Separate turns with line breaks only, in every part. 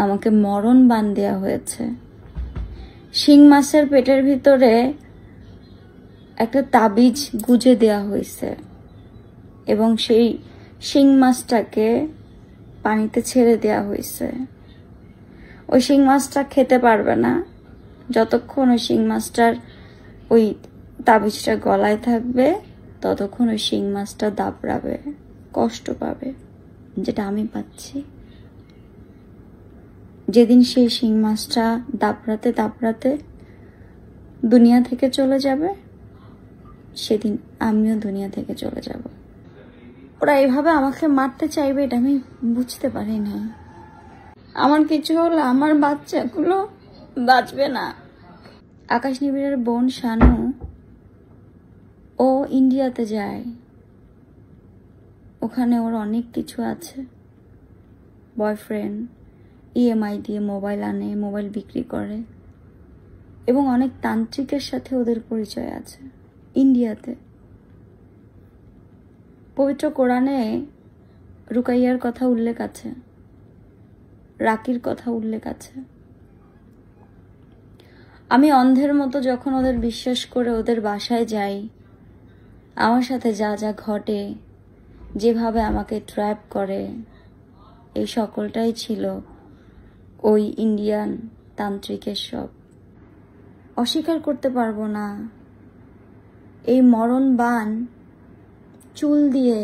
আমাকে মরণ বান দেয়া হয়েছে। শিং মাছের পেটের ভিতরে একটা তাবিজ গুজে দেয়া হয়েছে এবং সেই শিং মাছটাকে পানিতে ছেড়ে দেয়া হয়েছে। ওই শিং মাছটা খেতে পারবে না যতক্ষণ ওই শিং মাছটার ওই তাবিজটা গলায় থাকবে, ততক্ষণ ওই শিং মাছটা দাবড়াবে, কষ্ট পাবে, যেটা আমি পাচ্ছি। যেদিন সেই শিং মাছটা দাবড়াতে দাবড়াতে দুনিয়া থেকে চলে যাবে, সেদিন আমিও দুনিয়া থেকে চলে যাব। ওরা এইভাবে আমাকে মারতে চাইবে এটা আমি বুঝতে পারি না। আমার কিছু হলে আমার বাচ্চাগুলো বাঁচবে না। আকাশ নিবিড়ের বোন শানু, ও ইন্ডিয়াতে যায়। ওখানে ওর অনেক কিছু আছে, বয়ফ্রেন্ড, ইএমআই দিয়ে মোবাইল আনে, মোবাইল বিক্রি করে এবং অনেক তান্ত্রিকের সাথে ওদের পরিচয় আছে ইন্ডিয়াতে। পবিত্র কোরআনে রুকাইয়ার কথা উল্লেখ আছে, রাকির কথা উল্লেখ আছে। আমি অন্ধের মতো যখন ওদের বিশ্বাস করে ওদের বাসায় যাই, আমার সাথে যা যা ঘটে, যেভাবে আমাকে ট্র্যাপ করে, এই সকলটাই ছিল ওই ইন্ডিয়ান তান্ত্রিকের সব। অস্বীকার করতে পারবো না, এই মরণ বান চুল দিয়ে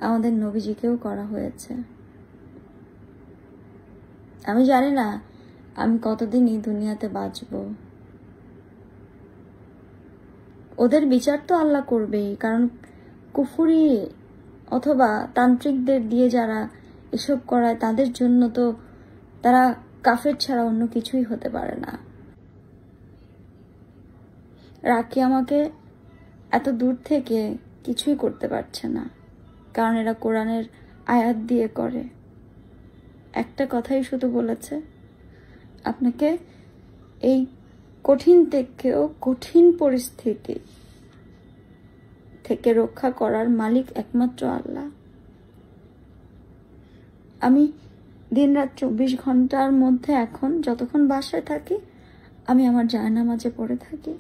আমাদের নবীজিকেও করা হয়েছে। আমি জানি না আমি কতদিন এই দুনিয়াতে বাঁচব। ওদের বিচার তো আল্লাহ করবেই, কারণ কুফরি অথবা তান্ত্রিকদের দিয়ে যারা এসব করায় তাদের জন্য তো তারা কাফের ছাড়া অন্য কিছুই হতে পারে না। রাকি আমাকে এত দূর থেকে কিছুই করতে পারছে না, কারণ এরা কোরআনের আয়াত দিয়ে করে। একটা কথাই শুধু বলেছে, আপনাকে এই কঠিন থেকেও কঠিন পরিস্থিতি থেকে রক্ষা করার মালিক একমাত্র আল্লাহ। আমি দিনরাত 24 ঘন্টার মধ্যে এখন যতক্ষণ বাসায় থাকি, আমি আমার জায়নামাজে পড়ে থাকি।